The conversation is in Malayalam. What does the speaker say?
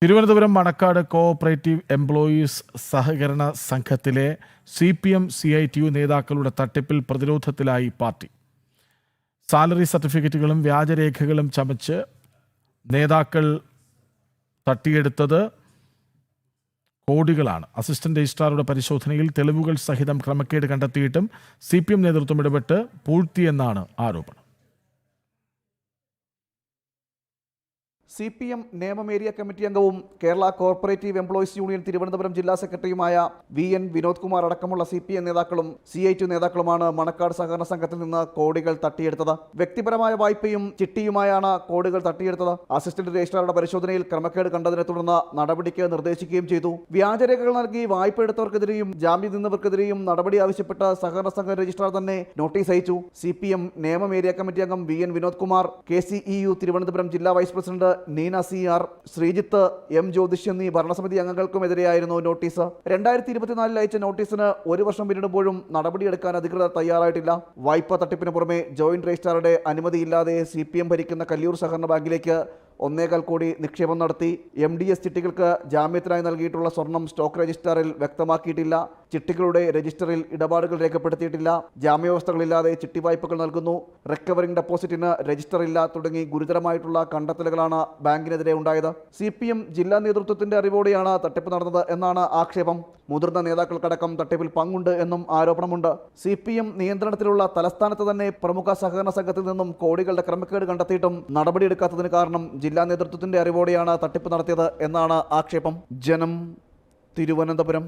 തിരുവനന്തപുരം മണക്കാട് കോഓപ്പറേറ്റീവ് എംപ്ലോയീസ് സഹകരണ സംഘത്തിലെ CPM CITU നേതാക്കളുടെ തട്ടിപ്പിൽ പ്രതിരോധത്തിലായി പാർട്ടി. സാലറി സർട്ടിഫിക്കറ്റുകളും വ്യാജരേഖകളും ചമച്ച് നേതാക്കൾ തട്ടിയെടുത്തത് കോടികളാണ്. അസിസ്റ്റന്റ് രജിസ്ട്രാറുടെ പരിശോധനയിൽ തെളിവുകൾ സഹിതം ക്രമക്കേട് കണ്ടെത്തിയിട്ടും CPM നേതൃത്വം ഇടപെട്ട് പൂഴ്ത്തിയെന്നാണ് ആരോപണം. CPM നേമം ഏരിയ കമ്മിറ്റി അംഗവും Kerala corporative employees union Thiruvananthapuram ജില്ലാ സെക്രട്ടറിയുമായ VN വിനോദ് കുമാർ അടക്കമുള്ള CPM നേതാക്കളും CITU നേതാക്കളുമാണ് മണക്കാട് സഹകരണ സംഘത്തിൽ നിന്ന് കോടികൾ തട്ടിയെടുത്തത്. വ്യക്തിപരമായ വായ്പയും ചിട്ടിയുമായാണ് കോടികൾ തട്ടിയെടുത്തത്. അസിസ്റ്റന്റ് രജിസ്ട്രാറുടെ പരിശോധനയിൽ ക്രമക്കേട് കണ്ടതിനെ തുടർന്ന് നടപടിക്ക് നിർദ്ദേശിക്കുകയും ചെയ്തു. വ്യാജരേഖകൾ നൽകി വായ്പ എടുത്തവർക്കെതിരെയും ജാമ്യം നിന്നവർക്കെതിരെയും നടപടി ആവശ്യപ്പെട്ട് സഹകരണ സംഘ രജിസ്ട്രാർ തന്നെ നോട്ടീസ് അയച്ചു. CPM നേമം ഏരിയ കമ്മിറ്റി അംഗം VN വിനോദ് കുമാർ, KCEU തിരുവനന്തപുരം ജില്ലാ vice president Neena CR, Sreejith, M Jyothish എന്നീ ഭരണസമിതി അംഗങ്ങൾക്കുമെതിരെയായിരുന്നു നോട്ടീസ്. 2024 അയച്ച നോട്ടീസിന് 1 വർഷം പിന്നിടുമ്പോഴും നടപടിയെടുക്കാൻ അധികൃതർ തയ്യാറായിട്ടില്ല. വായ്പ തട്ടിപ്പിന് പുറമെ ജോയിന്റ് രജിസ്ട്രാറുടെ അനുമതിയില്ലാതെ CPM ഭരിക്കുന്ന കല്ലിയൂർ സഹകരണ ബാങ്കിലേക്ക് 1.25 കോടി നിക്ഷേപം നടത്തി. MDS ചിട്ടികൾക്ക് ജാമ്യത്തിനായി നൽകിയിട്ടുള്ള സ്വർണം സ്റ്റോക്ക് രജിസ്റ്ററിൽ വ്യക്തമാക്കിയിട്ടില്ല. ചിട്ടികളുടെ രജിസ്റ്ററിൽ ഇടപാടുകൾ രേഖപ്പെടുത്തിയിട്ടില്ല. ജാമ്യവ്യവസ്ഥകളില്ലാതെ ചിട്ടി വായ്പകൾ നൽകുന്നു. റിക്കവറിംഗ് ഡെപ്പോസിറ്റിന് രജിസ്റ്റർ ഇല്ല തുടങ്ങി ഗുരുതരമായിട്ടുള്ള കണ്ടെത്തലുകളാണ് ബാങ്കിനെതിരെ ഉണ്ടായത്. CPM ജില്ലാ നേതൃത്വത്തിന്റെ അറിവോടെയാണ് തട്ടിപ്പ് നടന്നത് എന്നാണ് ആക്ഷേപം. മുതിർന്ന നേതാക്കൾക്കടക്കം തട്ടിപ്പിൽ പങ്കുണ്ട് എന്നും ആരോപണമുണ്ട്. CPM നിയന്ത്രണത്തിലുള്ള തലസ്ഥാനത്ത് തന്നെ പ്രമുഖ സഹകരണ സംഘത്തിൽ നിന്നും കോടികളുടെ ക്രമക്കേട് കണ്ടെത്തിയിട്ടും നടപടിയെടുക്കാത്തതിന് കാരണം ജില്ലാ നേതൃത്വത്തിന്റെ അറിവോടെയാണ് തട്ടിപ്പ് നടത്തിയത് എന്നാണ് ആക്ഷേപം. ജനം, തിരുവനന്തപുരം.